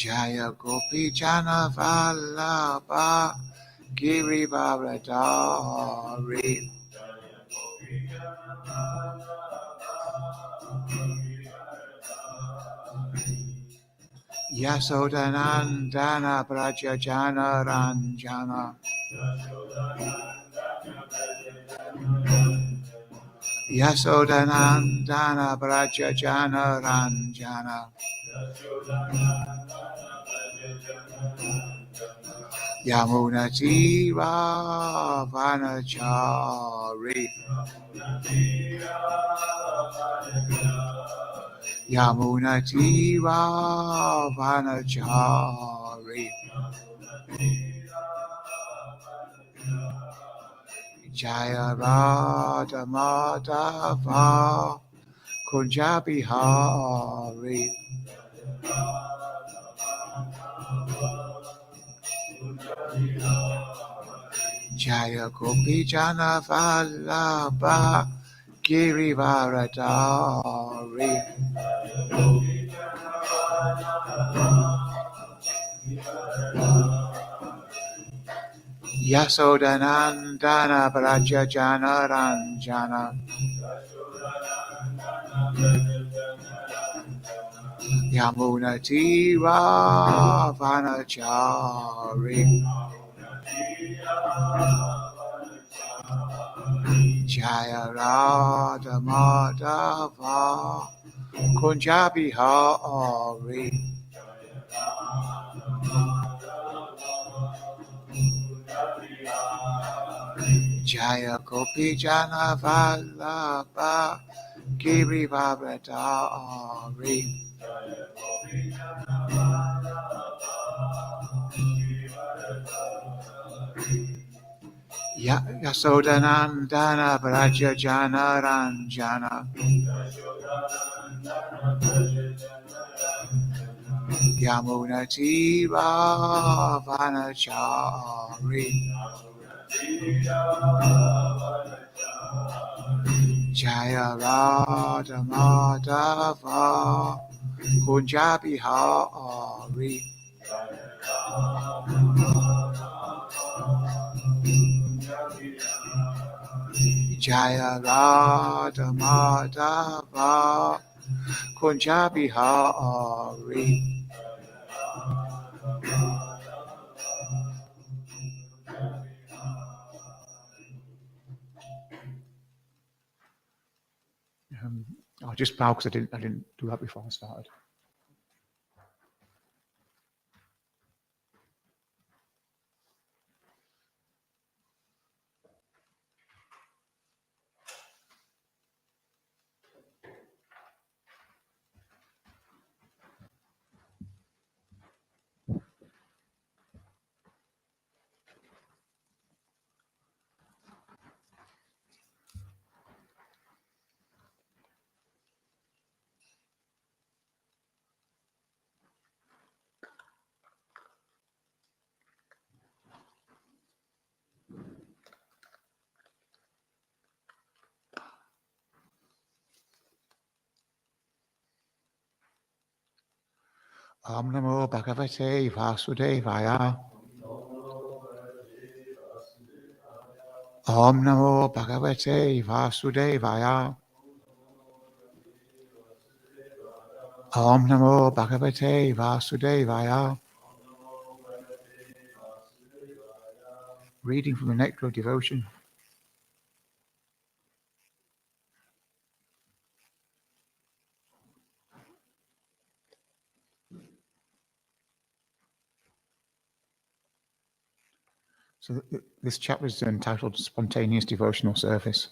Jaya Gopi Jana Vallabha Girivardhari Yasodanandana Braja Jana Ranjana Yasodanandana Braja Jana Ranjana Yamuna Tira Vanachari Yamuna Tira Vanachari Jaya Radha Madhava Kunjabihari Jaya Gopi Jana Vallabha Girivardhari Yasodanandana Braja Jana Ranjana Yamuna Tira Vanachari Jaya Radha Madhava Kunjabihari Jaya Gopi Jana Vallabha Girivardhari Yasodanandana Braja Jana Ranjana Yamuna Tira Vanachari Jaya Radha Madhava Kunjabihari Jaya Radha Madhava Kunjabihari I'll just bow because I didn't do that before I started. Om Namo Bhagavate Vasudevaya. Om Namo Bhagavate Vasudevaya. Om Namo Bhagavate Vasudevaya. Reading from the Nectar of Devotion. So this chapter is entitled Spontaneous Devotional Service.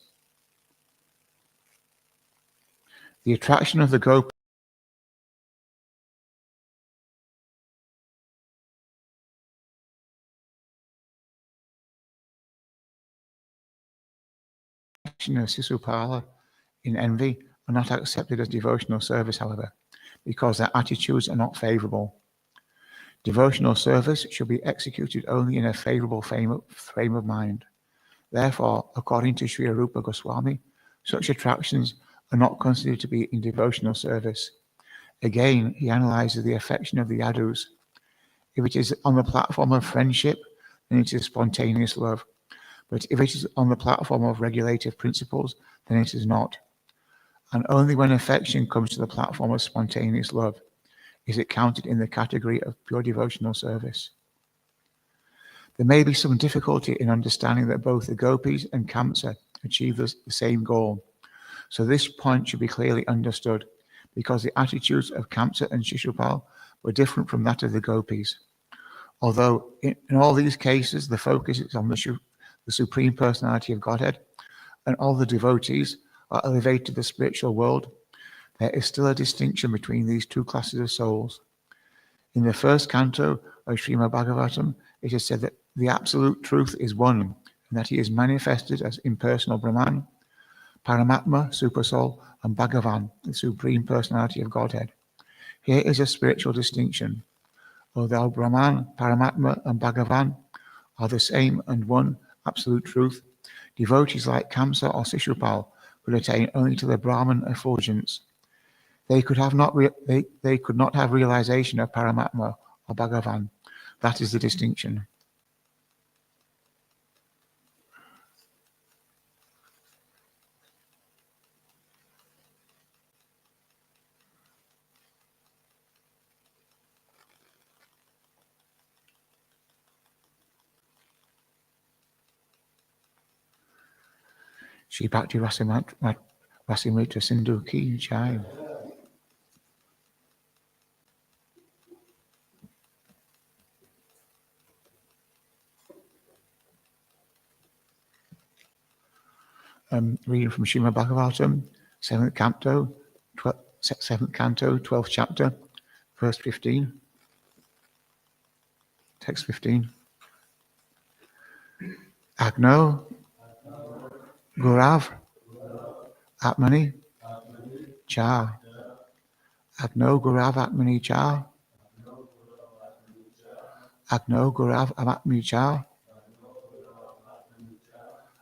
The attraction of the Gopi of Sisupala in envy are not accepted as devotional service, however, because their attitudes are not favorable. Devotional service should be executed only in a favorable frame of mind. Therefore, according to Sri Arupa Goswami, such attractions are not considered to be in devotional service. Again, he analyzes the affection of the Yadus If it is on the platform of friendship, then it is spontaneous love. But if it is on the platform of regulative principles, then it is not. And only when affection comes to the platform of spontaneous love is it counted in the category of pure devotional service. There may be some difficulty in understanding that both the gopis and Kamsa achieve the same goal. So this point should be clearly understood, because the attitudes of Kamsa and Shishupal were different from that of the gopis. Although in all these cases the focus is on the Supreme Personality of Godhead, and all the devotees are elevated to the spiritual world, there is still a distinction between these two classes of souls. In the first canto of Srimad Bhagavatam, it is said that the absolute truth is one, and that he is manifested as impersonal Brahman, Paramatma, Supersoul, and Bhagavan, the Supreme Personality of Godhead. Here is a spiritual distinction. Although Brahman, Paramatma, and Bhagavan are the same and one absolute truth, devotees like Kamsa or Shishupal could attain only to the Brahman effulgence. They could not have realization of Paramatma or Bhagavan. That is the distinction. Shri Bhakti Rasimrita Sindhu Ki Jai. Reading from Srimad Bhagavatam, 7th canto, 12th chapter, verse 15. Text 15. Agno Gurav Atmani Cha. Agno Gurav Atmani Cha. Agno Gurav Atmani Cha.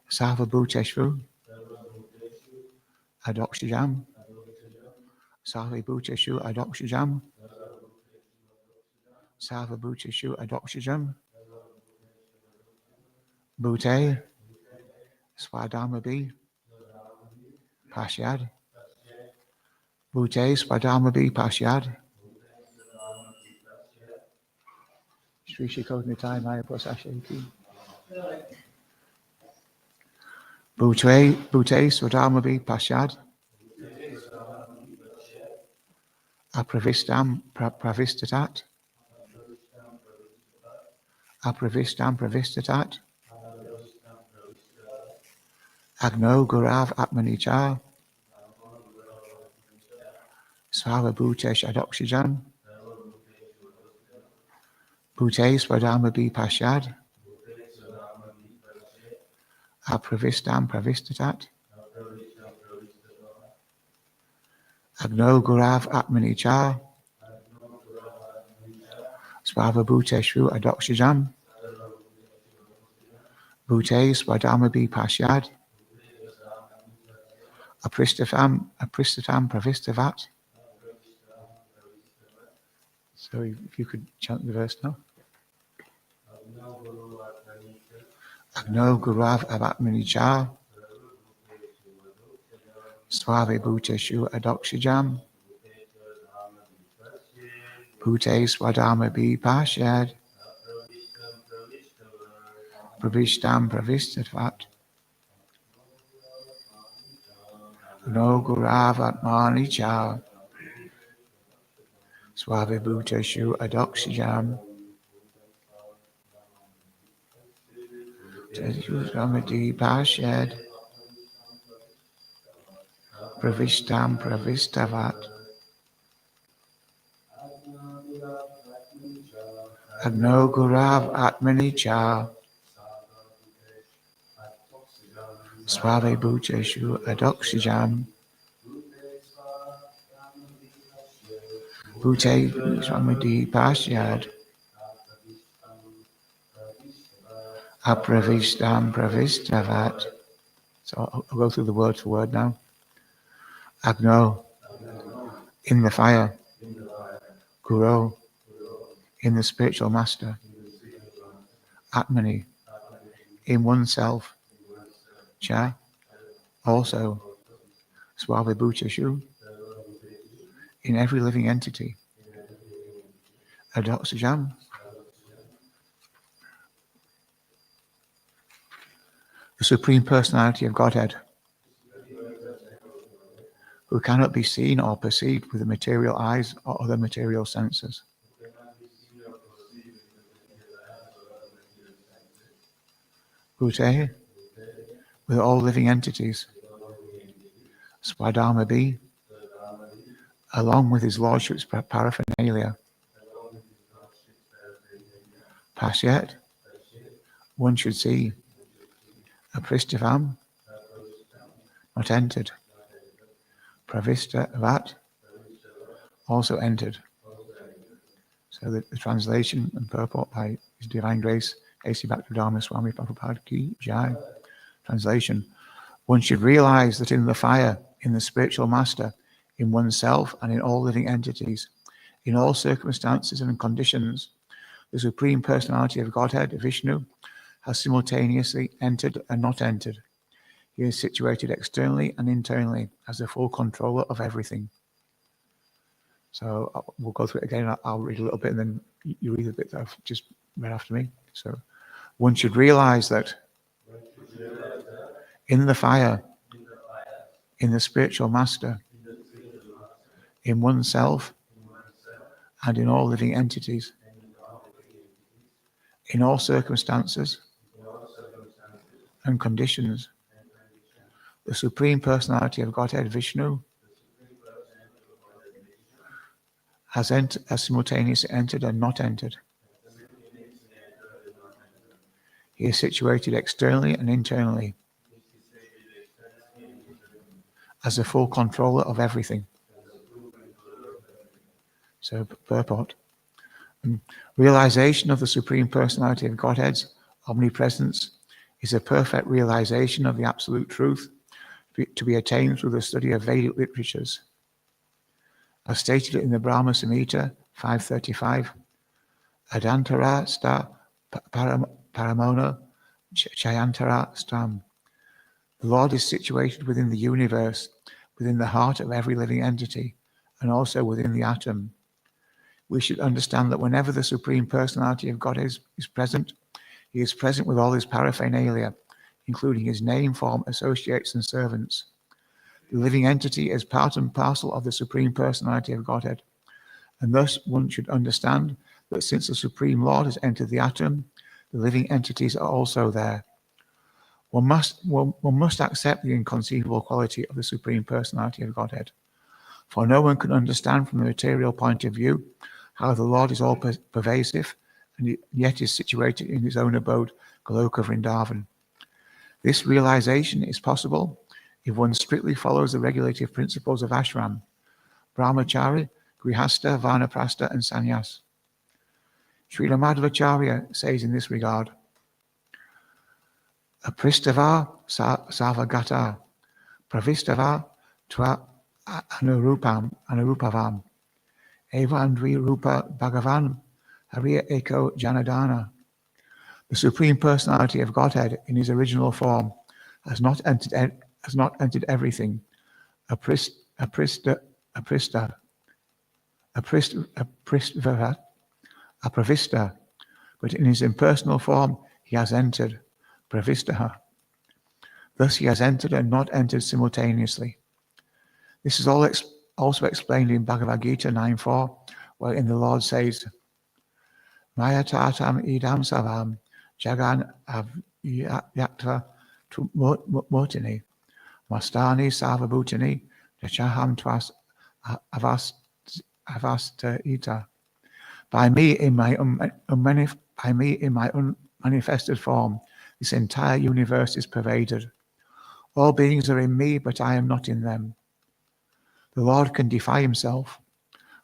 Sarva Bhuteshvu Adokshijam. Sarva Bhuteshu Adokshijam. Sarva Bhuteshu Adokshijam. Bhute Swadamabi Pashyad. Bhute Swadamabi Pashyad. Shri Shikotnitai Maya Prasashaki. Bhute Swadamabi Pashyad. Apravistam Pravistatat. Apravistam Pravistatat. Agno Gurav Atmanicha. Swara Bhutesh Adokshijan. Bhute Swadamabi Pashyad. Apravistam Pravistatat. Agno Gurav Atmanicha. Swava Bhuteshu Adokshijam. Bhute Swadamabi Pashyad. Apristatam Pravistavat. So if you could chant the verse now. Agno Gurav Avatmanicha. Swave Bhuteshu Adokshijam. Bhute Swadamabi Pashyad. Pravishtam Pravistavat. No Gurav Atmani Cha. Swave Bhuteshu Adokshijam. Teshushamati Pashyad. Pravishtam Pravistavat. Agno Gurav Atmani Cha. Swave Bhuteshu Adokshijam. Bhute Shamati Pashyad. Apravistam Pravistavat. So I'll go through the word for word now. Agno, in the fire. Guru, in the spiritual master, Atmani, in oneself, Cha, also, Swabhibhutashu, in every living entity, Adoxajam, the Supreme Personality of Godhead, who cannot be seen or perceived with the material eyes or other material senses. Bhute, with all living entities, Swadharma be, along with his lordship's paraphernalia. Pasyat, one should see, Apristavam, not entered. Pravistavat, also entered. So the translation and purport by His Divine Grace, A.C. Bhaktivedanta Swami Prabhupada Ki Jai. Translation: one should realize that in the fire, in the spiritual master, in oneself and in all living entities, in all circumstances and conditions, the Supreme Personality of Godhead, Vishnu, has simultaneously entered and not entered. He is situated externally and internally as the full controller of everything. So we'll go through it again. I'll read a little bit and then you read a bit that I've just read after me. So one should realize that in the fire, in the spiritual master, in oneself and in all living entities, in all circumstances and conditions, the Supreme Personality of Godhead, Vishnu, has simultaneously entered and not entered. He is situated externally and internally as the full controller of everything. So, purport. Realization of the Supreme Personality of Godhead's omnipresence is a perfect realization of the absolute truth to be attained through the study of Vedic literatures. As stated in the Brahma Samhita 535, Adantara sta paramona chayantara stam. The Lord is situated within the universe, within the heart of every living entity, and also within the atom. We should understand that whenever the Supreme Personality of God is present, he is present with all his paraphernalia, including his name, form, associates, and servants. The living entity is part and parcel of the Supreme Personality of Godhead, and thus one should understand that since the Supreme Lord has entered the atom, the living entities are also there. One must accept the inconceivable quality of the Supreme Personality of Godhead, for no one can understand from a material point of view how the Lord is all pervasive and yet is situated in his own abode, Goloka Vrindavan. This realization is possible if one strictly follows the regulative principles of ashram, brahmachari, grihastha, vanaprastha, and sannyas. Srila Madhvacharya says in this regard, Apristava savagata, pravistava tva anurupavam, evandvi rupa bhagavan, hariya eko janadana. The Supreme Personality of Godhead in his original form has not entered everything, aprista, but in his impersonal form he has entered, pravistaha. Thus he has entered and not entered simultaneously. This is also explained in Bhagavad Gita 9.4, wherein the Lord says, Maya tatam idam savam jagan avyakta tu motini mastani savabhutani dachaham twas avasta ita. By me in my unmanifested form, this entire universe is pervaded. All beings are in me, but I am not in them. The Lord can defy himself.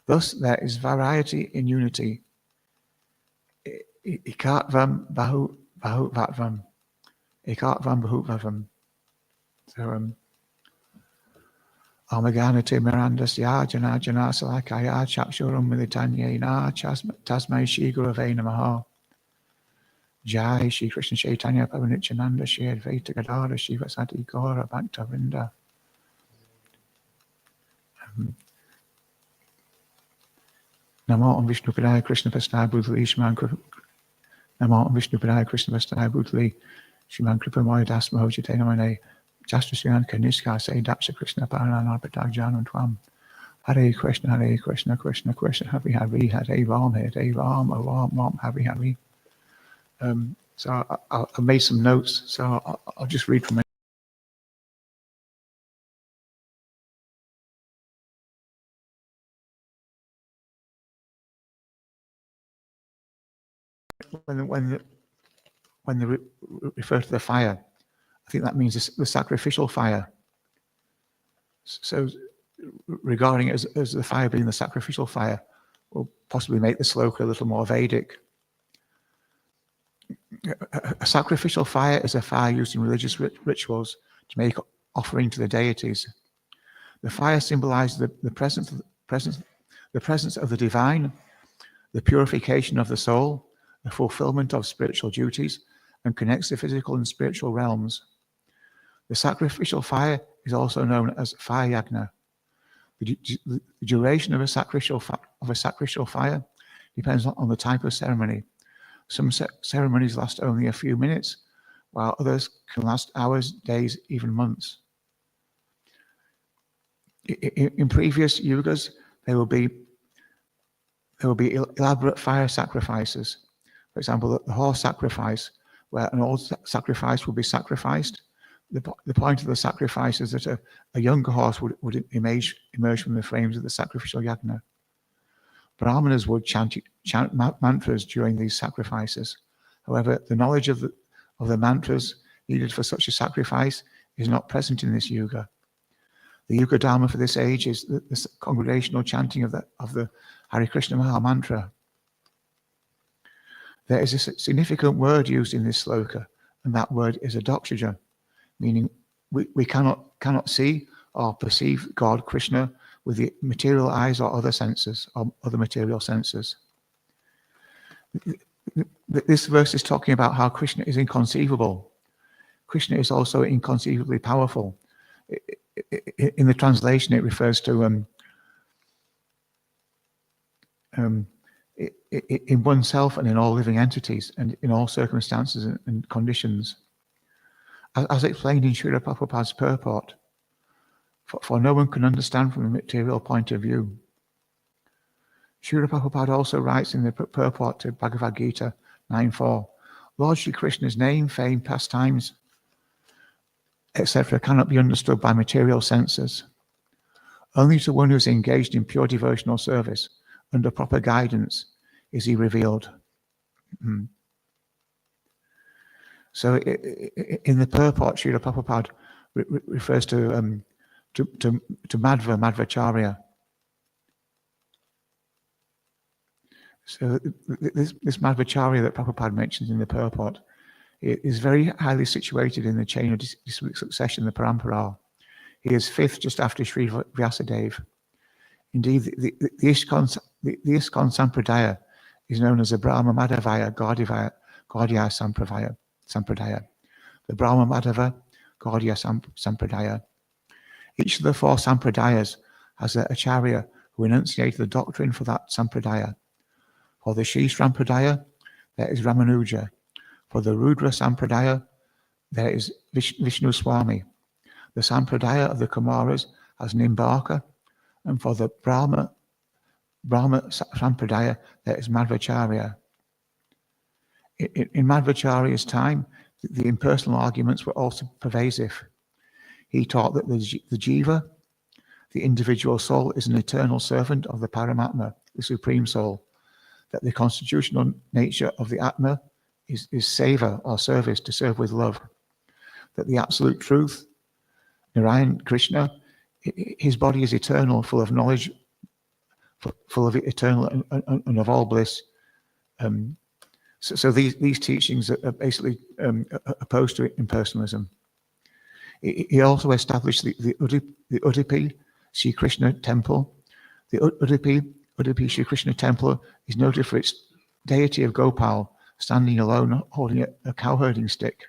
Thus there is variety in unity. Ikatvam bahuvatvam. Ikatvam bahuvatvam. So, Omaganati Mirandasya Jana Jana Salakaya Chakshuram Militanyena Tasmai Shri Gurave Namaha. Jai Shri Krishna Chaitanya Pavanityananda Shri Advaita Gadara Shiva Sati Gaura Bhakta Vrinda. Namo Om Vishnu Padaya Krishna Pastai Bhutali Shriman Kripa. Namo Om Vishnu Padaya Krishna Pastai Bhutali Shriman Kripa Moya Das Mahojite Namane Jasta Sriyan Kaniska Say Dapsa Krishna Paranana Patag Janam Twam. Hare Krishna Krishna Krishna Hari Hari Hare Ram Ram Ram Hari Hari. So I made some notes, so I'll just read from it. When they refer to the fire, I think that means the sacrificial fire. So regarding it as the fire being the sacrificial fire will possibly make the sloka a little more Vedic. A sacrificial fire is a fire used in religious rituals to make offering to the deities. The fire symbolizes the presence of the divine, the purification of the soul, the fulfillment of spiritual duties, and connects the physical and spiritual realms. The sacrificial fire is also known as fire yagna. The duration of a sacrificial fire depends on the type of ceremony. Some ceremonies last only a few minutes, while others can last hours, days, even months. In previous yugas, there will be elaborate fire sacrifices. For example, the horse sacrifice, where an old sacrifice will be sacrificed. The point of the sacrifice is that a younger horse would emerge from the frames of the sacrificial yagna. Brahmanas would chant mantras during these sacrifices. However, the knowledge of the mantras needed for such a sacrifice is not present in this yuga. The yuga dharma for this age is the congregational chanting of the Hare Krishna Maha Mantra. There is a significant word used in this sloka, and that word is adokshaja, meaning we cannot see or perceive God, Krishna, with the material eyes or other senses, or other material senses. This verse is talking about how Krishna is inconceivable. Krishna is also inconceivably powerful. In the translation, it refers to in oneself and in all living entities and in all circumstances and conditions. As explained in Srila Prabhupada's purport, for no one can understand from a material point of view. Srila Prabhupada also writes in the purport to Bhagavad Gita 9.4, Lord Shri Krishna's name, fame, pastimes, etc. cannot be understood by material senses. Only to one who is engaged in pure devotional service under proper guidance is he revealed. So in the purport, Srila Prabhupada refers to Madhvacharya. So this Madhvacharya that Prabhupada mentions in the purport is very highly situated in the chain of succession, the parampara. He is fifth just after Sri Vyasadeva. Indeed, the Iskon Sampradaya is known as the Brahma Madhavaya Gaudiya Sampradaya. The Brahma Madhava Gaudiya Sampradaya. Each of the four Sampradayas has an Acharya who enunciated the doctrine for that Sampradaya. For the Shri Sampradaya, there is Ramanuja. For the Rudra Sampradaya, there is Vishnu Swami. The Sampradaya of the Kumaras has Nimbarka, and for the Brahma Sampradaya, there is Madhvacharya. In Madhvacharya's time, the impersonal arguments were also pervasive. He taught that the jiva, the individual soul, is an eternal servant of the Paramatma, the Supreme Soul, that the constitutional nature of the Atma is seva, or service, to serve with love, that the absolute truth, Narayan Krishna, his body is eternal, full of knowledge, full of eternal and of all bliss. So these teachings are basically opposed to impersonalism. He also established the Udipi Sri Krishna temple. The Udupi Sri Krishna temple is noted for its deity of Gopal, standing alone, holding a cow-herding stick.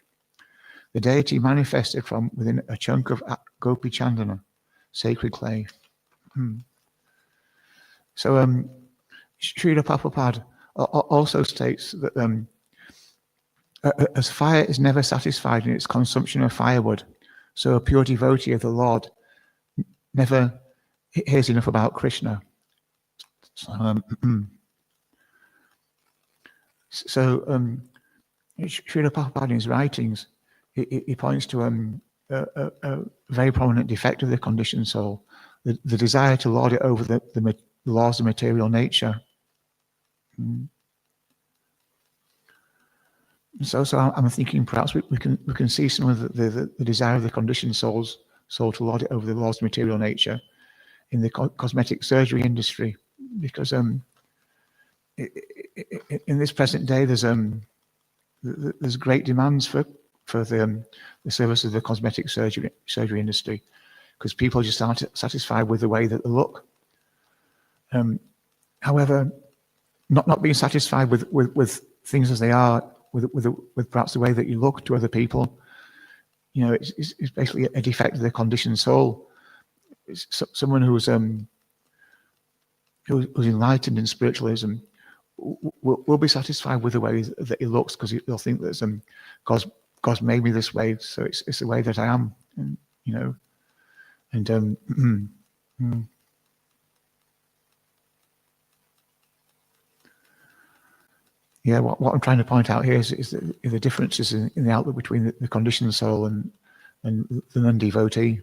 The deity manifested from within a chunk of Gopi Chandana, sacred clay. So, Srila Prabhupada also states that as fire is never satisfied in its consumption of firewood, so a pure devotee of the Lord never hears enough about Krishna. So, Srila Prabhupada in his writings, he points to a very prominent defect of the conditioned soul, the desire to lord it over the laws of material nature. So I'm thinking perhaps we can see some of the desire of the conditioned soul to lord it over the laws of material nature in the cosmetic surgery industry, because in this present day there's great demands for the service of the cosmetic surgery industry, because people just aren't satisfied with the way that they look. However, not being satisfied with things as they are, with perhaps the way that you look to other people, it's basically a defect of the conditioned soul. It's someone who's enlightened in spiritualism will be satisfied with the way that he looks, because he'll think that God's made me this way, so it's the way that I am, yeah, what I'm trying to point out here is the differences in the outlook between the conditioned soul and the non-devotee.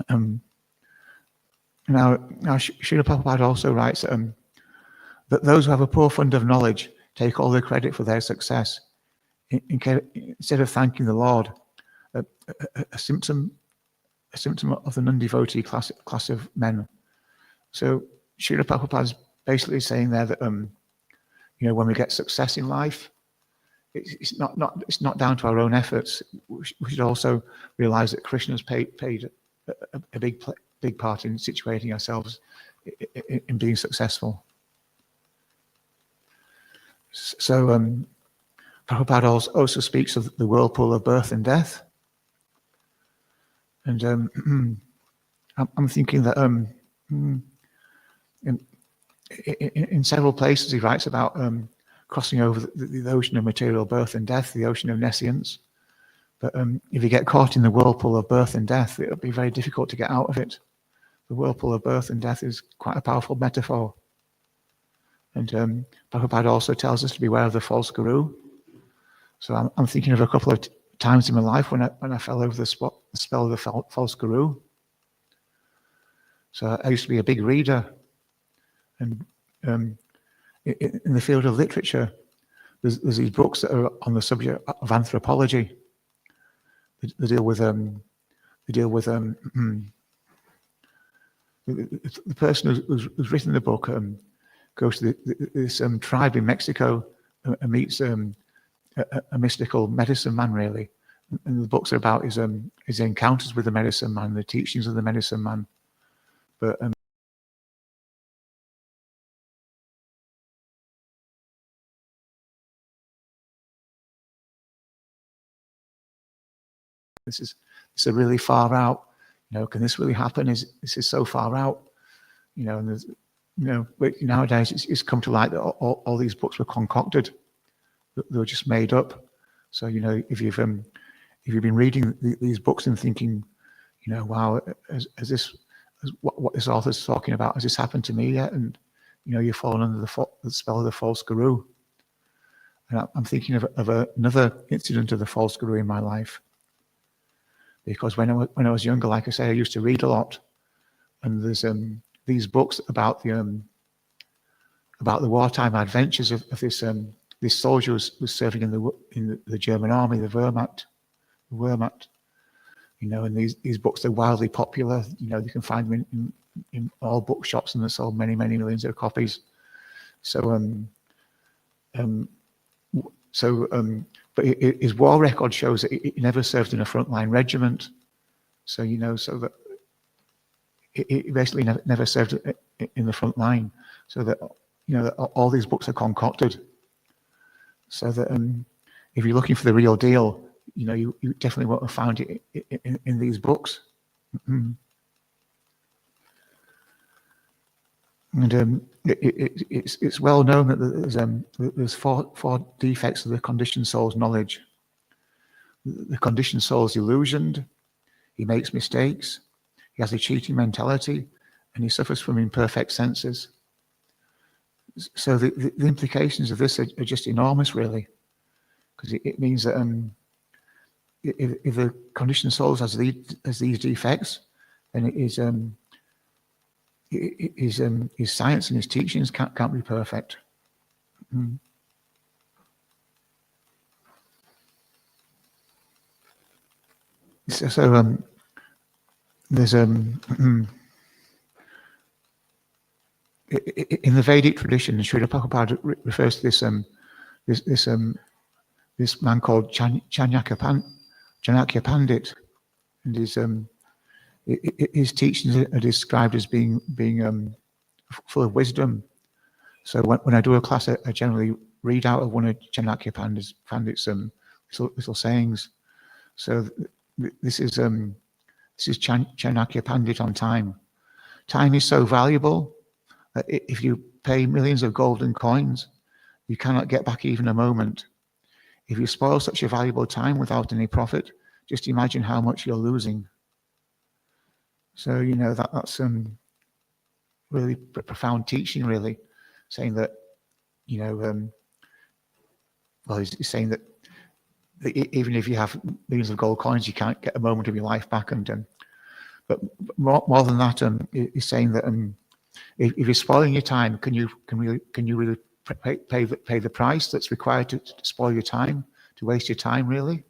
Now Srila Prabhupada also writes that those who have a poor fund of knowledge take all the credit for their success, instead of thanking the Lord. A symptom of the non-devotee class of men. So Srila Prabhupada is basically saying there that when we get success in life, it's not down to our own efforts. We should also realize that Krishna's paid a big part in situating ourselves in being successful. So Prabhupada also speaks of the whirlpool of birth and death, and I'm thinking that in several places he writes about crossing over the ocean of material birth and death, the ocean of nescience. But if you get caught in the whirlpool of birth and death, it'll be very difficult to get out of it. The whirlpool of birth and death is quite a powerful metaphor. And Prabhupada also tells us to beware of the false guru. So I'm thinking of a couple of times in my life when I fell over the spell of the false guru. So I used to be a big reader, and in the field of literature, there's these books that are on the subject of anthropology. They deal with the person who's written the book goes to this tribe in Mexico and meets a mystical medicine man, really. And the books are about his encounters with the medicine man, the teachings of the medicine man. But this is really far out. Can this really happen? This is so far out? And there's, but nowadays it's come to light that all these books were concocted. They were just made up. So if you've been reading these books and thinking, wow, has what this author's talking about, has this happened to me yet? And you've fallen under the spell of the false guru. And I'm thinking of another incident of the false guru in my life. Because when I was younger, like I say, I used to read a lot, and there's these books about the wartime adventures of this soldier was serving in the German army, the Wehrmacht. And these books are wildly popular. You can find them in all bookshops, and they're sold many millions of copies. But his war record shows that he never served in a frontline regiment. So that it basically never served in the front line. So that, that all these books are concocted. So that if you're looking for the real deal, you definitely won't have found it in these books. And it's well known that there's four defects of the conditioned soul's knowledge. The conditioned soul is illusioned, he makes mistakes, he has a cheating mentality, and he suffers from imperfect senses. So the implications of this are just enormous, really, because it means that if the conditioned soul has these defects, then his science and his teachings can't be perfect. So there's in the Vedic tradition, Srila Prabhupada refers to this man called Chanakya Pandit, and his teachings are described as being full of wisdom. So when I do a class, I generally read out of one of Chanakya Pandit's little sayings. So this is Chanakya Pandit on time. Time is so valuable that if you pay millions of golden coins, you cannot get back even a moment. If you spoil such a valuable time without any profit, just imagine how much you're losing. So that's really profound teaching, really, saying that he's saying that even if you have millions of gold coins, you can't get a moment of your life back. And but more than that, he's saying that if you're spoiling your time, can you really pay the price that's required to spoil your time, to waste your time, really?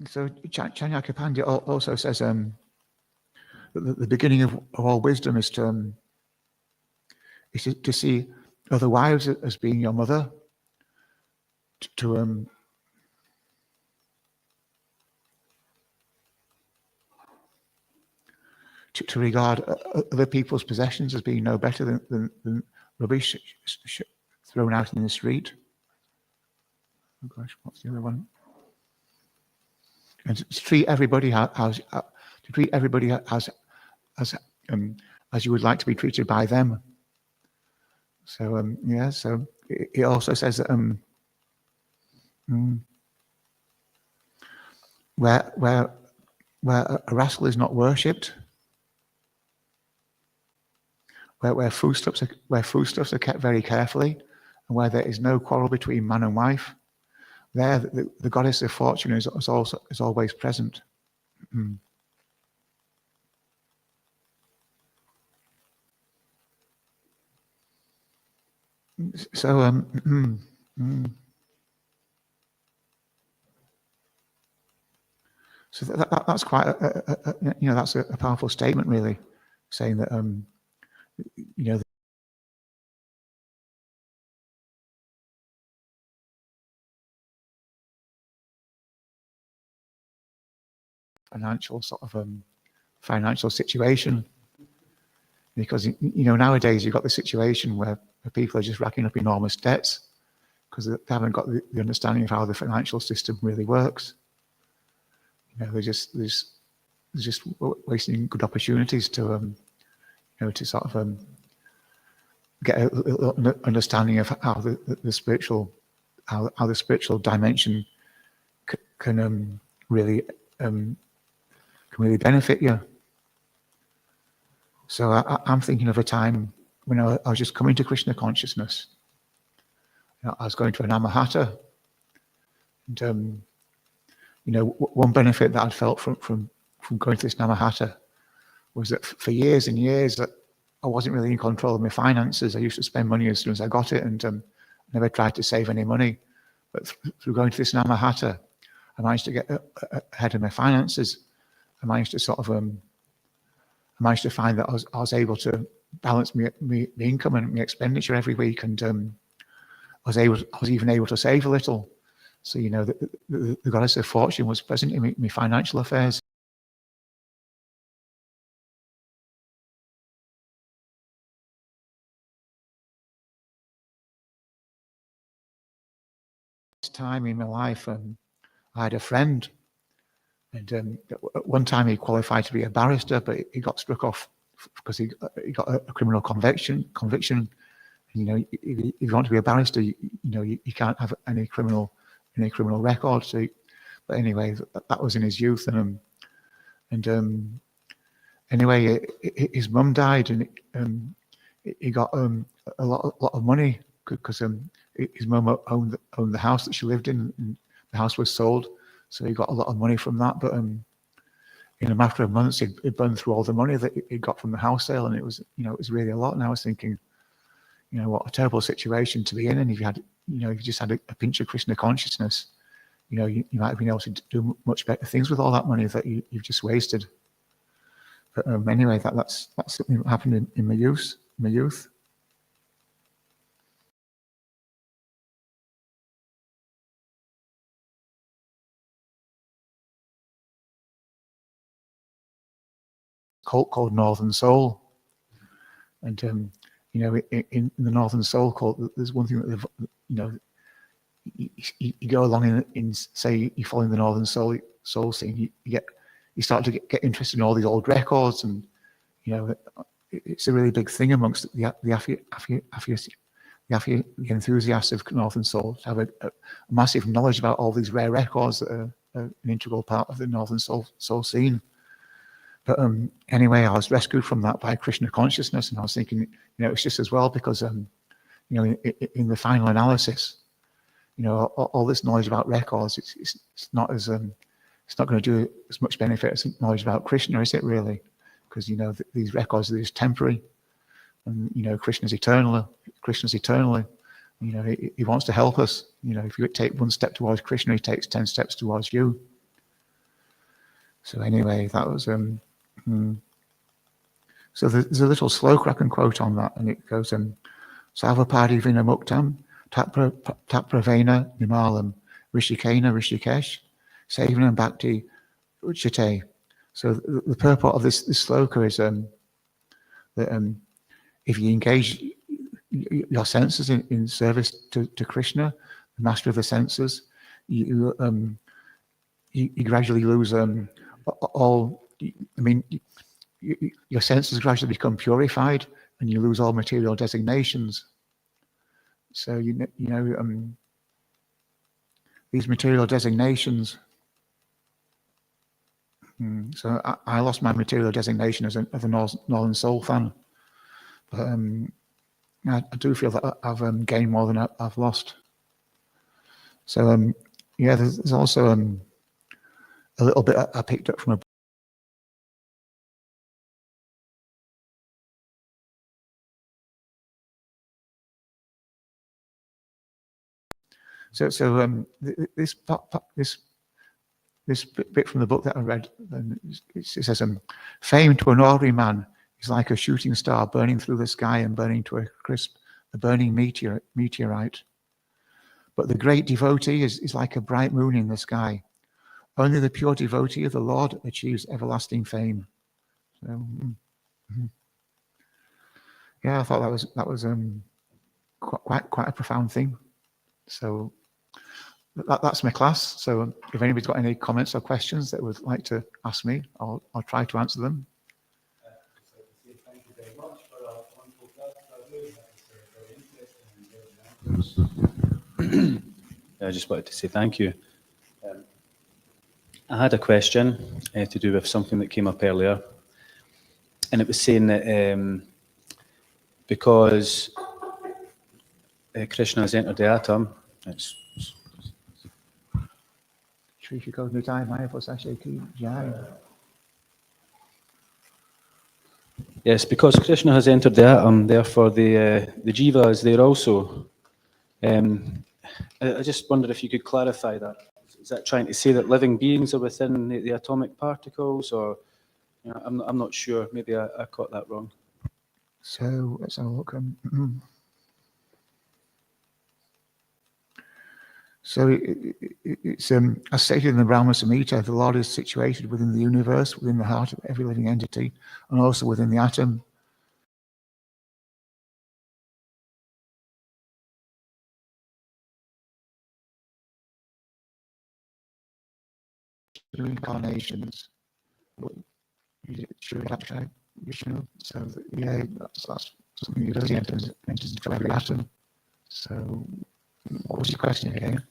So Chanakya Pandit also says that the beginning of all wisdom is to see other wives as being your mother, to regard other people's possessions as being no better than rubbish thrown out in the street. Oh gosh, what's the other one? And to treat everybody as you would like to be treated by them. So so it also says that where a rascal is not worshipped, where foodstuffs are kept very carefully, and where there is no quarrel between man and wife, there the goddess of fortune is always present. So so that's quite that's a powerful statement, really, saying that financial situation, because nowadays you've got the situation where people are just racking up enormous debts because they haven't got the understanding of how the financial system really works. They're just wasting good opportunities to to sort of get an understanding of how the spiritual dimension can really benefit you. So I'm thinking of a time when I was just coming to Krishna consciousness. I was going to an Anamahata, and one benefit that I'd felt from going to this Namahata was that for years and years that I wasn't really in control of my finances. I used to spend money as soon as I got it, and never tried to save any money. But through going to this Namahata, I managed to get ahead of my finances. I managed to sort of I managed to find that I was able to balance my income and my expenditure every week, and I was even able to save a little. So, you know, the goddess of fortune was present in my financial affairs. This time in my life, I had a friend, and at one time he qualified to be a barrister, but he got struck off because he got a criminal conviction. You know, if you want to be a barrister, you know, you can't have any criminal record. So, but anyway, that was in his youth, and anyway, his mum died, and he got a lot of money because his mum owned the house that she lived in, and the house was sold, so he got a lot of money from that. But in a matter of months, he'd burned through all the money that he got from the house sale, and it was, you know, it was really a lot. And I was thinking, you know, what a terrible situation to be in. And if you had, you know, if you just had a pinch of Krishna consciousness, you know, you might have been able to do much better things with all that money that you've just wasted. But anyway, that's something that happened in my youth. Called Northern Soul, and you know, in the Northern Soul cult, there's one thing that you know, you go along in say you're following the Northern Soul scene, you start to get interested in all these old records, and you know, it's a really big thing amongst the enthusiasts of Northern Soul to have a massive knowledge about all these rare records that are an integral part of the Northern Soul scene. But anyway, I was rescued from that by Krishna consciousness, and I was thinking, you know, it's just as well, because you know, in the final analysis, you know, all this knowledge about records, it's not as it's not going to do as much benefit as knowledge about Krishna, is it really? Because, you know, these records are just temporary, and you know, Krishna's eternal. You know, he wants to help us. You know, if you take one step towards Krishna, he takes 10 steps towards you. So anyway, that was so there's a little sloka I can quote on that, and it goes Savapadi Vinamuktam Tapravena Nimalam Rishikena Rishikesh Savanam Bhakti Uchate. So the purport of this sloka is that if you engage your senses in service to Krishna, the master of the senses, you gradually lose all. I mean, your senses gradually become purified, and you lose all material designations. So you know these material designations. So I lost my material designation as a Northern Soul fan, but I do feel that I've gained more than I've lost. So yeah, there's also a little bit I picked up from a. So this bit from the book that I read, it says, fame to an ordinary man is like a shooting star burning through the sky and burning to a crisp, a burning meteorite. But the great devotee is like a bright moon in the sky. Only the pure devotee of the Lord achieves everlasting fame. So, yeah, I thought that was quite a profound thing. So that's my class. So if anybody's got any comments or questions that would like to ask me, I'll try to answer them. Thank you very much for a wonderful class. Very interesting. I just wanted to say thank you. I had a question to do with something that came up earlier, and it was saying that because Krishna has entered the atom, yes, because Krishna has entered the atom, therefore the jiva is there also. I just wondered if you could clarify that. Is that trying to say that living beings are within the atomic particles, or you know, I'm not sure. Maybe I caught that wrong. So let's have a look. So it's as stated in the Brahma Samhita, the Lord is situated within the universe, within the heart of every living entity, and also within the atom. Incarnations, Vishnu. So yeah, that's something he does. He enters into every atom. So what was your question again?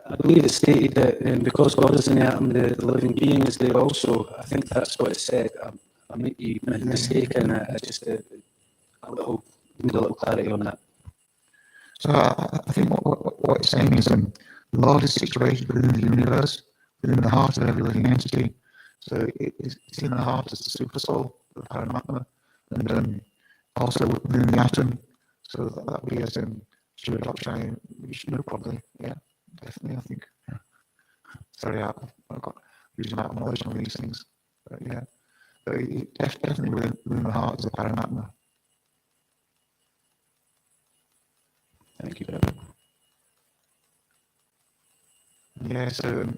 I believe it stated that because God is in the atom, the living being is there also. I think that's what it said. I may be mistaken. I just need a little clarity on that. So I think what it's saying is the Lord is situated within the universe, within the heart of every living entity. So it's in the heart as the super soul, the Paramatma, and also within the atom. So that would be as Shiva Dakshaya Vishnu, probably. Yeah, definitely, I think. Yeah. Sorry, I've got a huge amount of knowledge on these things. But yeah, but definitely within the heart is the Paramatma. Thank you, Brother. Yeah, so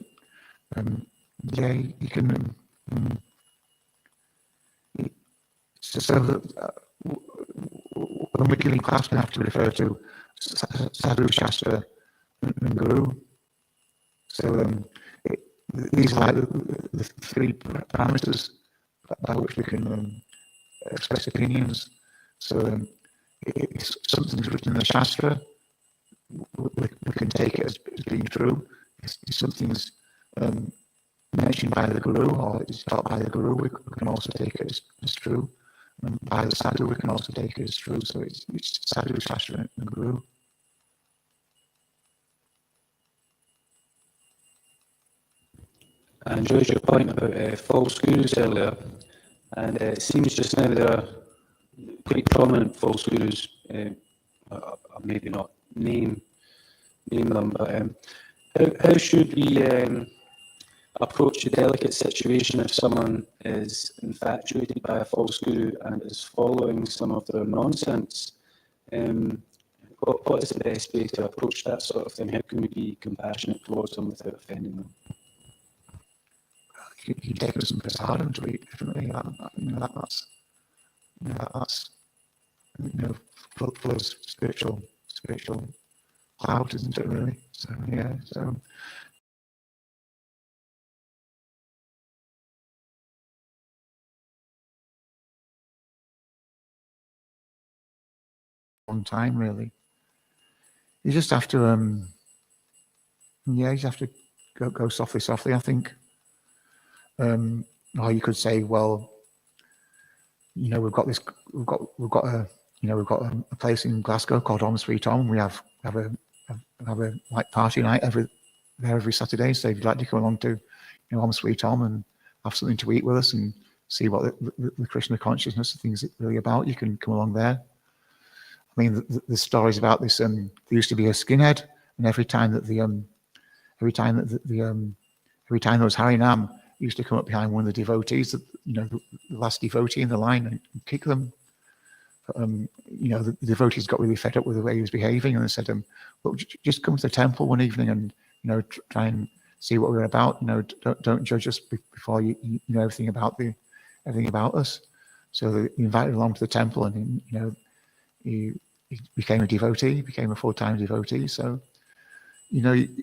yeah, you can. So that when we're giving class, we have to refer to Sadhu, Shastra, and Guru. So these are like the three parameters by which we can express opinions. So if something's written in the Shastra, we can take it as being true. If something's mentioned by the Guru or is taught by the Guru, we can also take it as true. And by the Sadhu, we can also take it as true. So it's Sadhu, Shastra, and Guru. I enjoyed your point about false gurus earlier, and it seems just now there are quite prominent false gurus. I'll maybe not name them, but how should we approach the delicate situation if someone is infatuated by a false guru and is following some of their nonsense? What is the best way to approach that sort of thing? How can we be compassionate towards them without offending them? You take it as some prasadam to eat, definitely. That's full of spiritual clout, isn't it, really? So yeah, so one time, really. You just have to you just have to go softly, I think. Or you could say, well, we've got a place in Glasgow called Om Sweet Om. We have a like party night every Saturday. So if you'd like to come along to Om Sweet Om and have something to eat with us and see what the Krishna consciousness things really about, you can come along there. I mean, the stories about this. There used to be a skinhead, and every time that there was Harinam, he used to come up behind one of the devotees, the last devotee in the line, and kick them. The devotees got really fed up with the way he was behaving, and they said, "Well, just come to the temple one evening and try and see what we're about. Don't judge us before you know everything about us." So they invited him along to the temple, and he became a devotee, became a full-time devotee. So you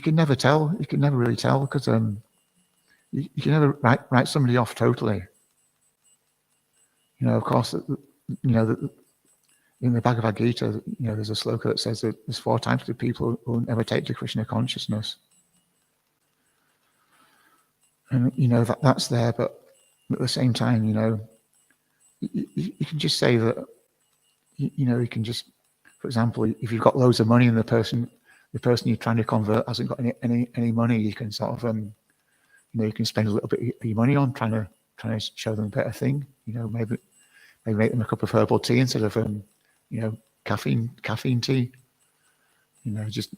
can never tell. You can never really tell because you can never write somebody off totally. Of course, in the Bhagavad Gita, there's a sloka that says that there's 4 types of people who will never take to Krishna consciousness. And that's there, but at the same time, you can just say that, you can just, for example, if you've got loads of money and the person you're trying to convert hasn't got any money, you can sort of, you can spend a little bit of your money on trying to show them a better thing. Maybe make them a cup of herbal tea instead of caffeine tea. Just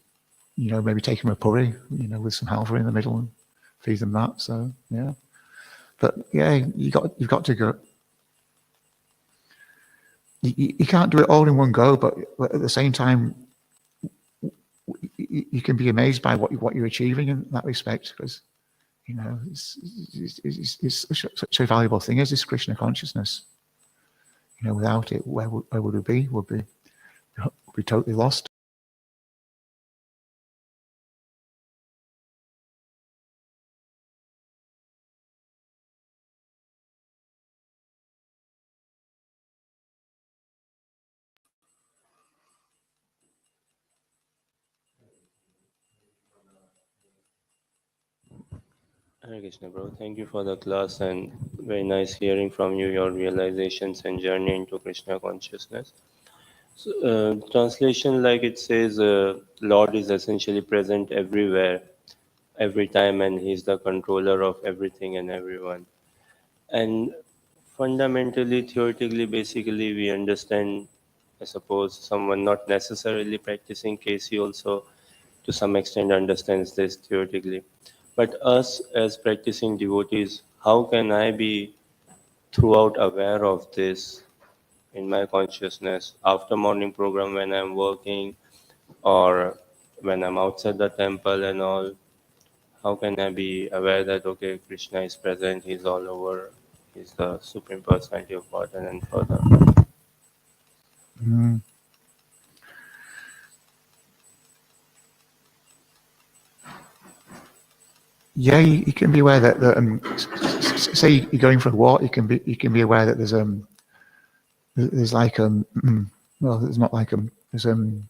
maybe take them a puri, with some halva in the middle and feed them that. So yeah, but yeah, you've got to go. you can't do it all in one go, but at the same time, you can be amazed by what you're achieving in that respect, because it's such a valuable thing as this Krishna consciousness. Without it, where would we be? We'd be totally lost. Hare Krishna, bro. Thank you for the class and very nice hearing from you your realizations and journey into Krishna consciousness. So, translation, like it says, Lord is essentially present everywhere, every time, and He's the controller of everything and everyone. And fundamentally, theoretically, basically, we understand, I suppose, someone not necessarily practicing KC also to some extent understands this theoretically. But us as practicing devotees, how can I be throughout aware of this in my consciousness after morning program when I'm working or when I'm outside the temple and all? How can I be aware that okay, Krishna is present, he's all over, he's the supreme personality of God and further? Mm. Yeah, you can be aware that say you're going for a walk, you can be aware that there's like well, there's not like there's everything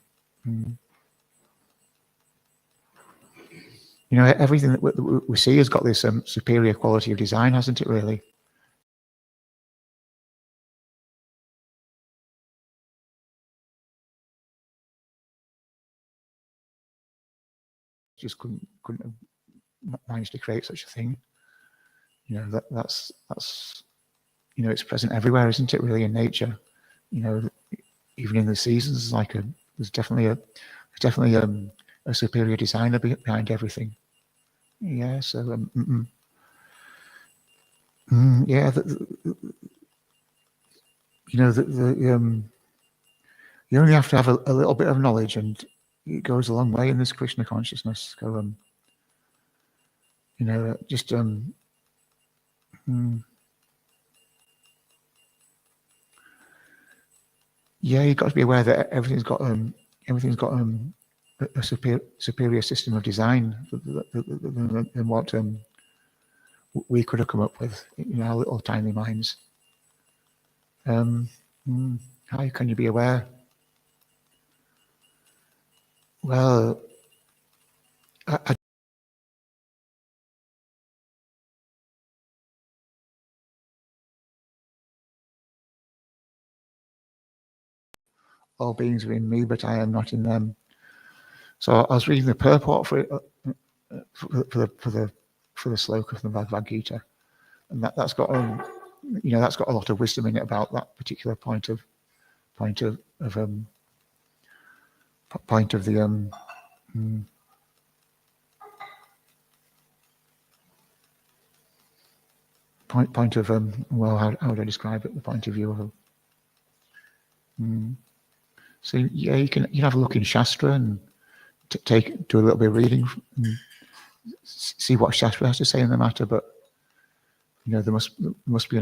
that we see has got this superior quality of design, hasn't it? Really. Just couldn't have managed to create such a thing. That's it's present everywhere, isn't it? Really, in nature. Even in the seasons, there's definitely a superior designer behind everything. Yeah. So yeah. You only have to have a little bit of knowledge, and it goes a long way in this Krishna consciousness. So just yeah, you've got to be aware that everything's got a superior system of design than what we could have come up with in our little tiny minds. How can you be aware? Well, all beings are in me, but I am not in them. So I was reading the purport for the sloka from the Bhagavad Gita, and that's got that's got a lot of wisdom in it about that particular point of the point of well, how would I describe it? The point of view of so yeah, you can have a look in Shastra and do a little bit of reading and see what Shastra has to say in the matter, but there must be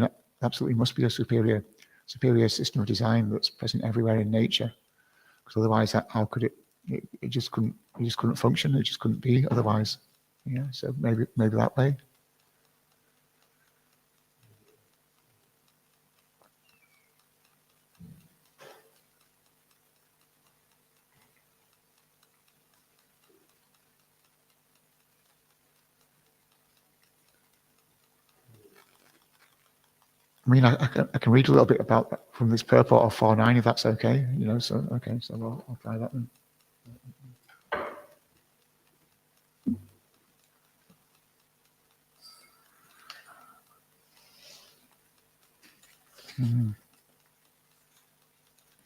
a superior system of design that's present everywhere in nature, because otherwise how could it just couldn't function, it just couldn't be otherwise. Yeah, so maybe that way. I mean, I can read a little bit about that from this purport of 4.9 if that's okay. So okay, so I'll try that then.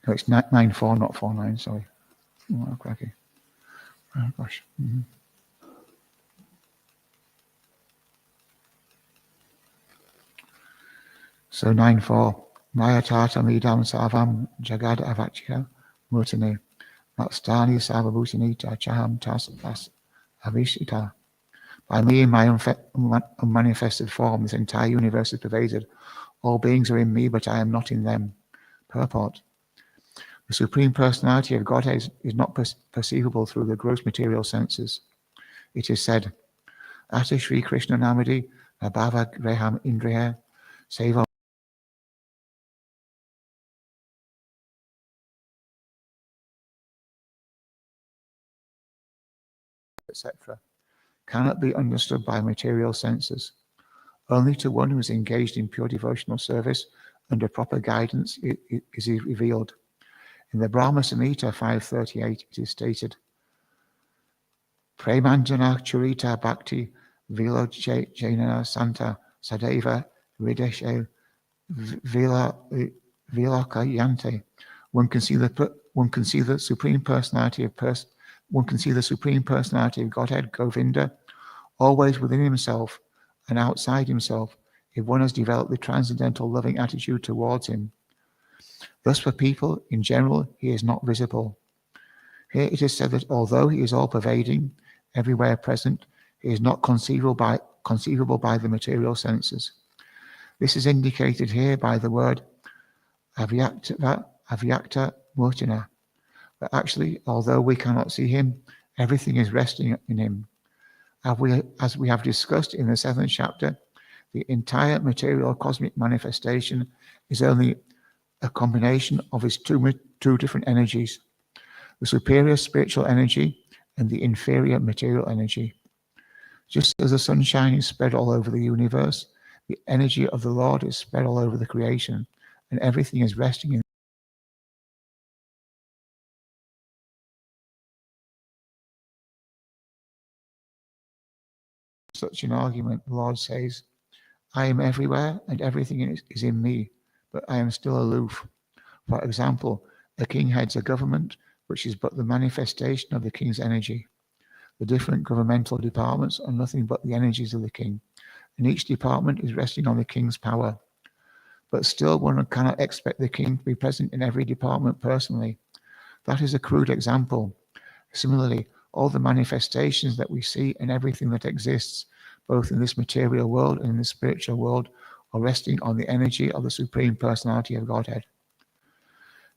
No, it's 9.4, not 4.9. Sorry. Oh, cracky. Oh gosh. So 9.4. Maya Tata Midam Savam Jagad Avachya Murtane Matstani Savabhutanita Chaham Tas Avishita. By me in my unmanifested form, this entire universe is pervaded. All beings are in me, but I am not in them. Purport. The Supreme Personality of Godhead is not perceivable through the gross material senses. It is said, Ata Shri Krishna Namadi, Abhava Graham Indriya, Seva, etc., cannot be understood by material senses. Only to one who is engaged in pure devotional service under proper guidance is he revealed. In the Brahma Samhita 538, it is stated, Premanjana Churita Bhakti Vilo Jainana Santa Sadeva Rideshe Vilakayante. One can see the Supreme Personality of Godhead, Govinda, always within himself and outside himself, if one has developed the transcendental loving attitude towards him. Thus, for people in general, he is not visible. Here it is said that although he is all-pervading, everywhere present, he is not conceivable by the material senses. This is indicated here by the word avyakta murtina. But actually, although we cannot see him, everything is resting in him. As we have discussed in the 7th chapter, the entire material cosmic manifestation is only a combination of his two different energies, the superior spiritual energy and the inferior material energy. Just as the sunshine is spread all over the universe, the energy of the Lord is spread all over the creation, and everything is resting in such an argument. The Lord says, I am everywhere and everything is in me, but I am still aloof. For example, a king heads a government, which is but the manifestation of the king's energy. The different governmental departments are nothing but the energies of the king, and each department is resting on the king's power. But still, one cannot expect the king to be present in every department personally. That is a crude example. Similarly, all the manifestations that we see and everything that exists, both in this material world and in the spiritual world, are resting on the energy of the Supreme Personality of Godhead.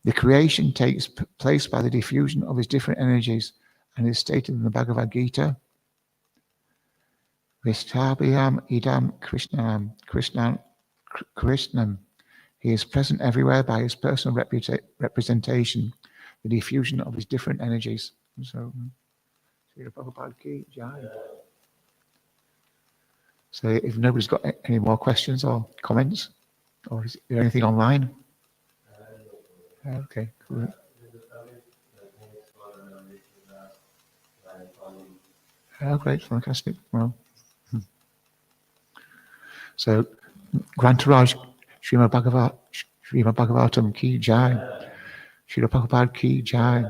The creation takes place by the diffusion of his different energies, and is stated in the Bhagavad Gita, Vistabhyam idam Krishnam. He is present everywhere by his personal representation, the diffusion of his different energies. So, so if nobody's got any more questions or comments, or is there anything online? Okay, cool. Oh, great, fantastic. Well, so Grantaraj Srimad Bhagavatam ki jai. Srila Prabhupada ki jai.